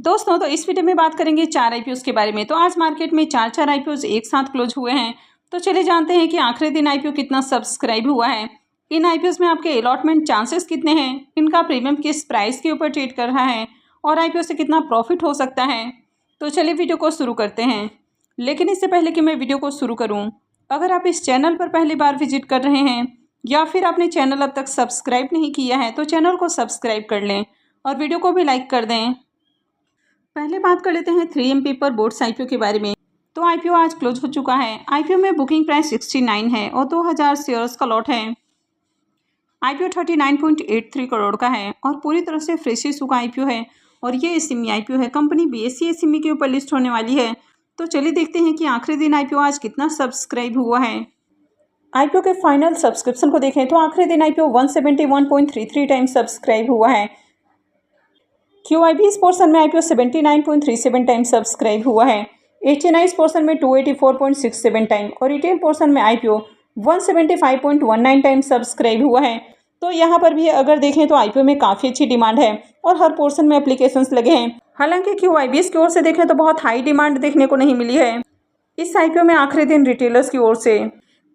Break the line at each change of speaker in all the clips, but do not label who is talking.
दोस्तों तो इस वीडियो में बात करेंगे 4 आईपीओ के बारे में। तो आज मार्केट में 4 आईपीओ एक साथ क्लोज हुए हैं। तो चलिए जानते हैं कि आखिरी दिन आईपीओ कितना सब्सक्राइब हुआ है, इन आईपीओ में आपके अलॉटमेंट चांसेस कितने हैं, इनका प्रीमियम किस प्राइस के ऊपर ट्रेड कर रहा है और आईपीओ से कितना प्रॉफिट हो सकता है। तो चलिए वीडियो को शुरू करते हैं। लेकिन इससे पहले कि मैं वीडियो को शुरू करूँ, अगर आप इस चैनल पर पहली बार विजिट कर रहे हैं या फिर आपने चैनल अब तक सब्सक्राइब नहीं किया है तो चैनल को सब्सक्राइब कर लें और वीडियो को भी लाइक कर दें। पहले बात कर लेते हैं 3M पेपर बोर्ड्स आईपीओ के बारे में। तो आईपीओ आज क्लोज हो चुका है। आईपीओ में बुकिंग प्राइस 69 है और 2000 शेयर्स का लॉट है। आईपीओ 39.83 करोड़ का है और पूरी तरह से फ्रेश इशू का आईपीओ है और ये एसएमई आईपीओ है। कंपनी BSE एसएमई के ऊपर लिस्ट होने वाली है। तो चलिए देखते हैं कि आखिरी दिन आईपीओ आज कितना सब्सक्राइब हुआ है। आईपीओ के फाइनल सब्सक्रिप्शन को देखें तो आखिरी दिन आईपीओ 171.33 टाइम्स सब्सक्राइब हुआ है। QIB इस पोर्शन में आईपीओ 79.37 टाइम सब्सक्राइब हुआ है। HNI इस पोर्शन में 284.67 टाइम और रिटेल पोर्शन में आईपीओ 175.19 टाइम सब्सक्राइब हुआ है। तो यहाँ पर भी अगर देखें तो आईपीओ में काफ़ी अच्छी डिमांड है और हर पोर्शन में एप्लीकेशंस लगे हैं। हालांकि QIB की ओर से देखें तो बहुत हाई डिमांड देखने को नहीं मिली है। इस आईपीओ में आखिरी दिन रिटेलर्स की ओर से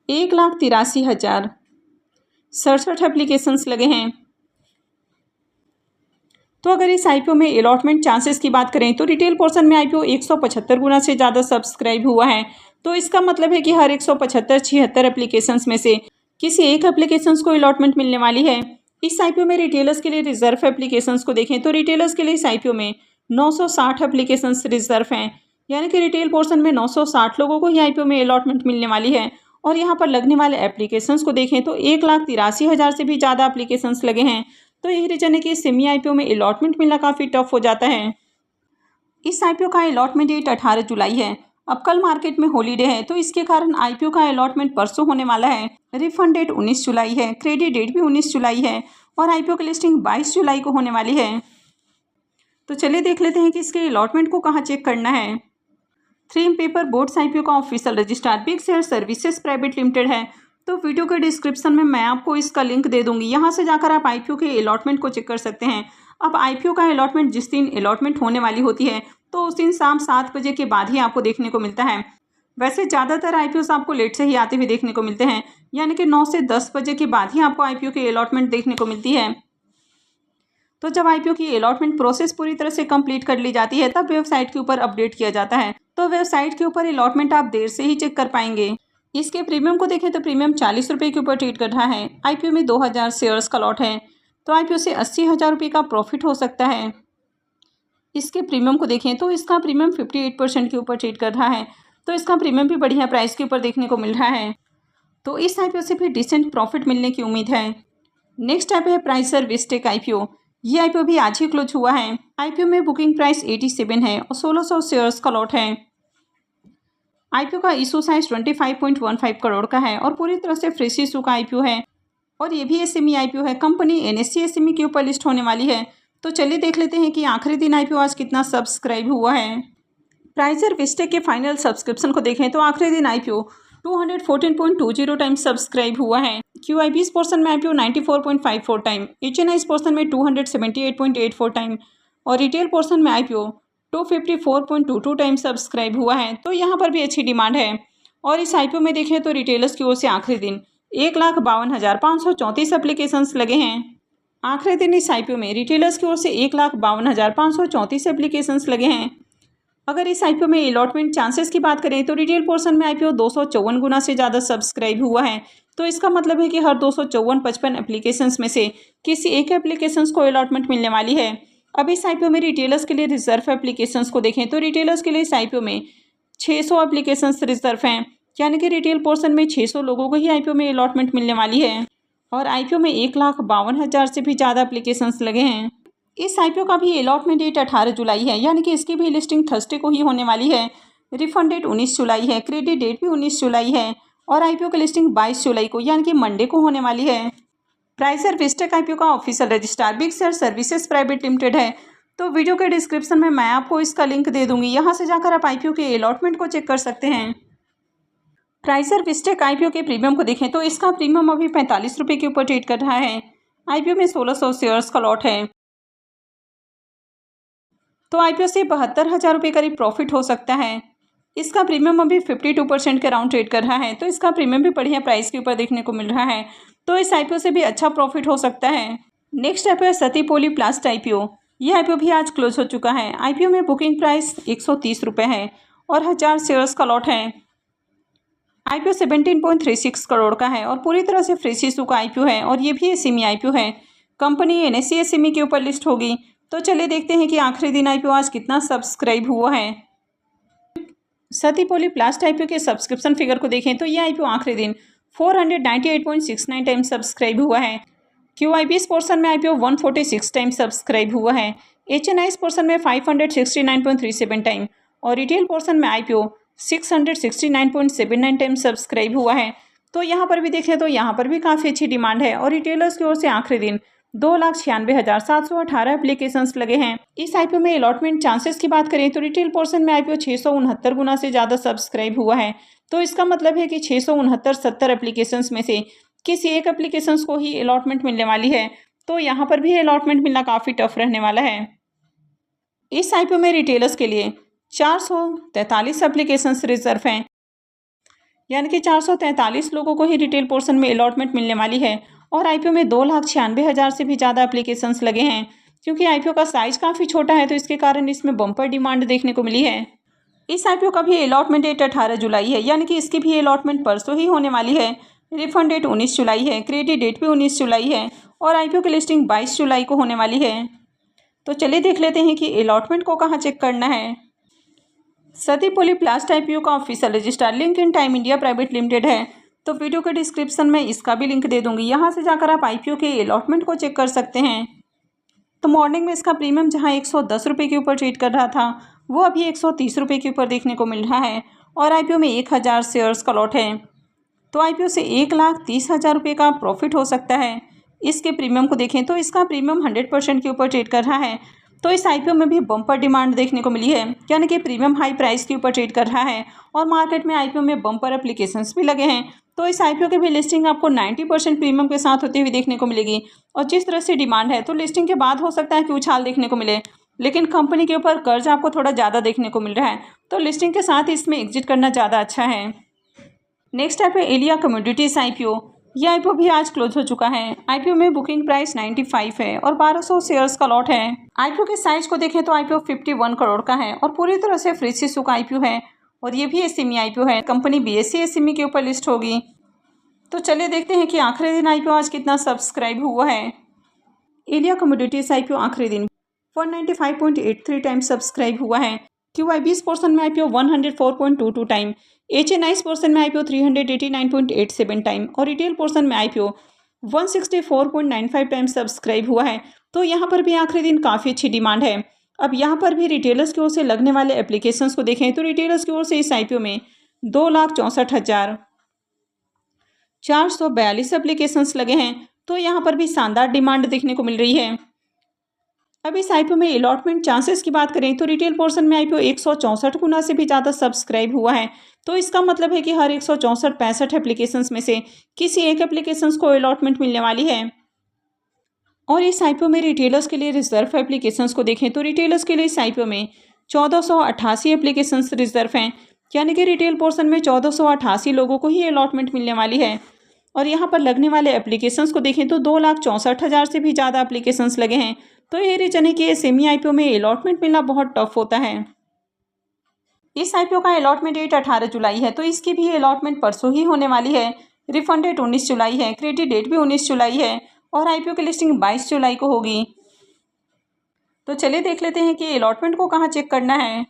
1,83,067 एप्लीकेशंस लगे हैं। तो अगर इस आईपीओ में अलॉटमेंट चांसेस की बात करें तो रिटेल पोर्शन में आईपीओ 175 गुना से ज़्यादा सब्सक्राइब हुआ है। तो इसका मतलब है कि हर 175-76 एप्लीकेशंस में से किसी एक एप्लीकेशंस को अलॉटमेंट मिलने वाली है। इस आईपीओ में रिटेलर्स के लिए रिजर्व एप्लीकेशंस को देखें तो रिटेलर्स के लिए इस आईपीओ में 960 एप्लीकेशंस रिजर्व हैं, यानी कि रिटेल पोर्शन में 960 लोगों को ही आईपीओ में अलॉटमेंट मिलने वाली है। और यहाँ पर लगने वाले एप्लीकेशंस को देखें तो 1,83,000 से भी ज़्यादा एप्लीकेशंस लगे हैं। तो यही रीजन है कि सेमी आईपीओ में अलॉटमेंट मिलना काफ़ी टफ हो जाता है। इस आईपीओ का अलॉटमेंट डेट 18 जुलाई है। अब कल मार्केट में हॉलीडे है तो इसके कारण आईपीओ का अलॉटमेंट परसों होने वाला है। रिफंड डेट 19 जुलाई है, क्रेडिट डेट भी 19 जुलाई है और आईपीओ की लिस्टिंग 22 जुलाई को होने वाली है। तो चलिए देख लेते हैं कि इसके अलॉटमेंट को कहाँ चेक करना है। 3M पेपर बोर्ड्स आईपीओ का official registrar big share services private limited है। तो वीडियो के डिस्क्रिप्शन में मैं आपको इसका लिंक दे दूंगी, यहाँ से जाकर आप आईपीओ के अलॉटमेंट को चेक कर सकते हैं। अब आईपीओ का अलॉटमेंट जिस दिन अलॉटमेंट होने वाली होती है तो उस दिन शाम 7 बजे के बाद ही आपको देखने को मिलता है। वैसे ज़्यादातर आईपीओ आपको लेट से ही आते हुए देखने को मिलते हैं, यानी कि 9 से 10 बजे के बाद ही आपको आईपीओ की अलॉटमेंट देखने को मिलती है। तो जब आईपीओ की अलॉटमेंट प्रोसेस पूरी तरह से कंप्लीट कर ली जाती है तब वेबसाइट के ऊपर अपडेट किया जाता है। तो वेबसाइट के ऊपर अलॉटमेंट आप देर से ही चेक कर पाएंगे। इसके प्रीमियम को देखें तो प्रीमियम 40 रुपये के ऊपर ट्रेड कर रहा है। आईपीओ में 2000 शेयर्स का लॉट है तो आईपीओ से 80,000 रुपये का प्रॉफिट हो सकता है। इसके प्रीमियम को देखें तो इसका प्रीमियम 58% के ऊपर ट्रेड कर रहा है। तो इसका प्रीमियम भी बढ़िया प्राइस के ऊपर देखने को मिल रहा है। तो इस आईपीओ से भी डिसेंट प्रॉफिट मिलने की उम्मीद है। नेक्स्ट आईपीओ है प्राइसर विस्टेक आईपीओ। ये आईपीओ भी आज ही क्लोज हुआ है। आईपीओ में बुकिंग प्राइस 87 है और 1600 शेयर्स का लॉट है। आईपीओ का इशू साइज 25.15 करोड़ का है और पूरी तरह से फ्रेश इशू का आईपीओ है और ये भी एसएमई आईपीओ है। कंपनी NSE एसएमई के ऊपर लिस्ट होने वाली है। तो चलिए देख लेते हैं कि आखिरी दिन आईपीओ आज कितना सब्सक्राइब हुआ है। प्राइजर विस्टेक के फाइनल सब्सक्रिप्शन को देखें तो आखिरी दिन आईपीओ 214.20 टाइम सब्सक्राइब हुआ है। QIB इस पोर्शन में आईपीओ 94.54 टाइम, HNI इस पोर्शन में 278.84 टाइम और रिटेल पोर्शन में आईपीओ 254.22 टाइम सब्सक्राइब हुआ है। तो यहाँ पर भी अच्छी डिमांड है। और इस आईपीओ में देखें तो रिटेलर्स की ओर से आखिरी दिन 1,52,534 एप्लीकेशंस लगे हैं। आखिरी दिन इस आईपीओ में रिटेलर्स की ओर से 1,52,534 एप्लीकेशंस लगे हैं। अगर इस आईपीओ में अलॉटमेंट चांसेस की बात करें तो रिटेल पोर्शन में आईपीओ 254 गुना से ज़्यादा सब्सक्राइब हुआ है। तो इसका मतलब है कि हर 254-55 एप्लीकेशंस में से किसी एक एप्लीकेशंस को अलॉटमेंट मिलने वाली है। अब इस आईपीओ में रिटेलर्स के लिए रिजर्व एप्लीकेशंस को देखें तो रिटेलर्स के लिए इस आईपीओ में 600 एप्लीकेशंस रिजर्व हैं, यानी कि रिटेल पोर्शन में 600 लोगों को ही आईपीओ में अलॉटमेंट मिलने वाली है और आईपीओ में 1,52,000 से भी ज़्यादा एप्लीकेशंस लगे हैं। इस आईपीओ का भी अलॉटमेंट डेट 18 जुलाई है, यानी कि इसकी भी लिस्टिंग थर्सडे को ही होने वाली है। रिफंड डेट 19 जुलाई है, क्रेडिट डेट भी 19 जुलाई है और आईपीओ की लिस्टिंग 22 जुलाई को यानी कि मंडे को होने वाली है। प्राइसर विस्टेक आईपीओ का official registrar big share services private limited है। तो वीडियो के डिस्क्रिप्शन में मैं आपको इसका लिंक दे दूंगी, यहाँ से जाकर आप आईपीओ के अलॉटमेंट को चेक कर सकते हैं। प्राइसर विस्टेक आईपीओ के प्रीमियम को देखें तो इसका प्रीमियम अभी 45 रुपये के ऊपर ट्रेड कर रहा है। आईपीओ में 1600 शेयर्स का लॉट है। तो आईपीओ से 72,000 रुपये करीब प्रॉफिट हो सकता है। इसका प्रीमियम अभी 52% के अराउंड ट्रेड कर रहा है, तो इसका प्रीमियम भी बढ़िया प्राइस के ऊपर देखने को मिल रहा है, तो इस आईपीओ से भी अच्छा प्रॉफिट हो सकता है। नेक्स्ट आईपीओ है सती पॉलीप्लास्ट आईपीओ। यह आईपीओ भी आज क्लोज हो चुका है। आईपीओ में बुकिंग प्राइस 130 रुपये है और 1000 शेयर्स का लॉट है। आईपीओ 17.36 करोड़ का है और पूरी तरह से फ्रेश इशू का आईपीओ है और ये भी एसएमई आईपीओ है। कंपनी एनएसई एसएमई के ऊपर लिस्ट होगी। तो चलिए देखते हैं कि आखिरी दिन आईपीओ आज कितना सब्सक्राइब हुआ है। सती पॉलीप्लास्ट आईपीओ के सब्सक्रिप्शन फिगर को देखें तो यह आईपीओ आखिरी दिन 498.69 टाइम सब्सक्राइब हुआ है। QIBS पोर्शन में आईपीओ 146 टाइम सब्सक्राइब हुआ है। HNIs पोर्शन में 569.37 टाइम और रिटेल पोर्शन में आईपीओ 669.79 टाइम सब्सक्राइब हुआ है। तो यहाँ पर भी देखें तो यहाँ पर भी काफ़ी अच्छी डिमांड है और रिटेलर्स की ओर से आखिरी दिन 2,96,718 एप्लीकेशंस लगे हैं। इस आईपीओ में अलॉटमेंट चांसेस की बात करें तो रिटेल पोर्शन में आईपीओ 669 गुना से ज़्यादा सब्सक्राइब हुआ है। तो इसका मतलब है कि 669 एप्लीकेशंस में से किसी एक एप्लीकेशंस को ही अलॉटमेंट मिलने वाली है। तो यहाँ पर भी अलॉटमेंट मिलना काफ़ी टफ रहने वाला है। इस आईपीओ में रिटेलर्स के लिए 443 एप्लीकेशंस रिजर्व हैं, यानी कि 443 लोगों को ही रिटेल पोर्शन में अलॉटमेंट मिलने वाली है और आईपीओ में 2,96,000 से भी ज़्यादा एप्लीकेशंस लगे हैं। क्योंकि आईपीओ का साइज काफ़ी छोटा है तो इसके कारण इसमें बम्पर डिमांड देखने को मिली है। इस आईपीओ का भी अलॉटमेंट डेट 18 जुलाई है, यानी कि इसकी भी अलॉटमेंट परसों ही होने वाली है। रिफंड डेट 19 जुलाई है, क्रेडिट डेट भी 19 जुलाई है और आईपीओ की लिस्टिंग 22 जुलाई को होने वाली है। तो चलिए देख लेते हैं कि अलॉटमेंट को कहाँ चेक करना है। सती पॉलीप्लास्ट आईपीओ का official register link in time India private limited है, तो वीडियो के डिस्क्रिप्शन में इसका भी लिंक दे दूंगी। यहाँ से जाकर आप आईपीओ के अलॉटमेंट को चेक कर सकते हैं। तो मॉर्निंग में इसका प्रीमियम जहाँ 110 रुपये के ऊपर ट्रेड कर रहा था वो अभी 130 रुपये के ऊपर देखने को मिल रहा है और आईपीओ में 1000 शेयर्स का लॉट है। तो आईपीओ से 1,30,000 रुपये का प्रॉफिट हो सकता है। इसके प्रीमियम को देखें तो इसका प्रीमियम 100% के ऊपर ट्रेड कर रहा है। तो इस आईपीओ में भी बम्पर डिमांड देखने को मिली है, यानी कि प्रीमियम हाई प्राइस के ऊपर ट्रेड कर रहा है और मार्केट में आईपीओ में बम्पर एप्लीकेशंस भी लगे हैं। तो इस आईपीओ की भी लिस्टिंग आपको 90% प्रीमियम के साथ होती हुई देखने को मिलेगी और जिस तरह से डिमांड है तो लिस्टिंग के बाद हो सकता है कि उछाल देखने को मिले, लेकिन कंपनी के ऊपर कर्ज आपको थोड़ा ज़्यादा देखने को मिल रहा है, तो लिस्टिंग के साथ इसमें एग्जिट करना ज़्यादा अच्छा है। नेक्स्ट है एलिया कमोडिटीज आईपीओ। यह आईपीओ भी आज क्लोज हो चुका है। आईपीओ में बुकिंग प्राइस 95 है और 1200 शेयर्स का लॉट है। आईपीओ के साइज को देखें तो आईपीओ 51 करोड़ का है और पूरी तरह से फ्रेश इशू का आईपीओ है और ये भी एसएमई आईपीओ है। कंपनी BSE एसएमई के ऊपर लिस्ट होगी। तो चलिए देखते हैं कि आखिरी दिन आईपीओ आज कितना सब्सक्राइब हुआ है। एलिया कमोडिटीज आईपीओ आखिरी दिन 195.83 टाइम सब्सक्राइब हुआ है। QIBS पोर्शन में आईपीओ 104.22 टाइम, HNIs पोर्शन में आईपीओ 389.87 टाइम और रिटेल पोर्शन में आईपीओ 164.95 टाइम सब्सक्राइब हुआ है। तो यहाँ पर भी आखिरी दिन काफ़ी अच्छी डिमांड है। अब यहाँ पर भी रिटेलर्स की ओर से लगने वाले एप्लीकेशंस को देखें तो रिटेलर्स की ओर से इस आईपीओ में 2,64,442 एप्लीकेशंस लगे हैं। तो यहाँ पर भी शानदार डिमांड देखने को मिल रही है। अब इस आईपीओ में अलॉटमेंट चांसेस की बात करें तो रिटेल पोर्शन में आईपीओ 164 गुना से भी ज़्यादा सब्सक्राइब हुआ है। तो इसका मतलब है कि हर 164-65 एप्लीकेशंस में से किसी एक एप्लीकेशंस को अलॉटमेंट मिलने वाली है। और इस आईपीओ में रिटेलर्स के लिए रिजर्व एप्लीकेशंस को देखें तो रिटेलर्स के लिए इस आईपीओ में 1488 एप्लीकेशंस रिजर्व हैं, यानी कि रिटेल पोर्शन में 1488 लोगों को ही अलॉटमेंट मिलने वाली है। और यहाँ पर लगने वाले एप्लीकेशंस को देखें तो 2,64,000 से भी ज़्यादा एप्लीकेशंस लगे हैं। तो ये रीजन है कि ये सेमी आईपीओ में अलॉटमेंट मिलना बहुत टफ होता है। इस आईपीओ का अलॉटमेंट डेट 18 जुलाई है, तो इसकी भी अलॉटमेंट परसों ही होने वाली है। रिफंड डेट 19 जुलाई है, क्रेडिट डेट भी 19 जुलाई है और आईपीओ की लिस्टिंग 22 जुलाई को होगी। तो चलिए देख लेते हैं कि अलॉटमेंट को कहाँ चेक करना है।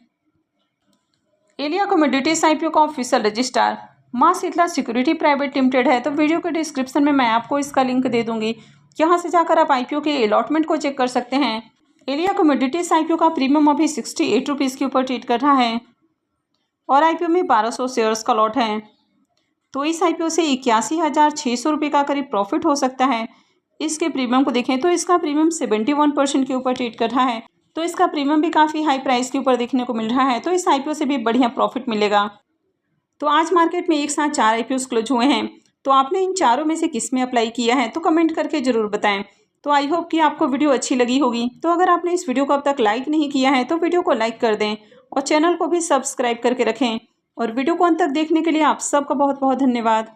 एलिया कमोडिटीज आईपीओ का ऑफिशियल रजिस्ट्रार माँ शीतला सिक्योरिटी प्राइवेट लिमिटेड है। तो वीडियो के डिस्क्रिप्शन में मैं आपको इसका लिंक दे दूंगी, यहाँ से जाकर आप आईपीओ के अलॉटमेंट को चेक कर सकते हैं। एलिया कमोडिटीज आईपीओ का प्रीमियम अभी 68 रुपीज़ के ऊपर ट्रेड कर रहा है और आईपीओ में 1200 शेयर्स का लॉट है। तो इस आईपीओ से 81,600 रुपये का करीब प्रॉफिट हो सकता है। इसके प्रीमियम को देखें तो इसका प्रीमियम 71% के ऊपर ट्रेड कर रहा है। तो इसका प्रीमियम भी काफ़ी हाई प्राइस के ऊपर देखने को मिल रहा है। तो इस आईपीओ से भी बढ़िया प्रॉफिट मिलेगा। तो आज मार्केट में एक साथ 4 आईपीओ क्लोज हुए हैं। तो आपने इन चारों में से किस में अप्लाई किया है तो कमेंट करके ज़रूर बताएं। तो आई होप कि आपको वीडियो अच्छी लगी होगी। तो अगर आपने इस वीडियो को अब तक लाइक नहीं किया है तो वीडियो को लाइक कर दें और चैनल को भी सब्सक्राइब करके रखें। और वीडियो को अंत तक देखने के लिए आप सबका बहुत बहुत धन्यवाद।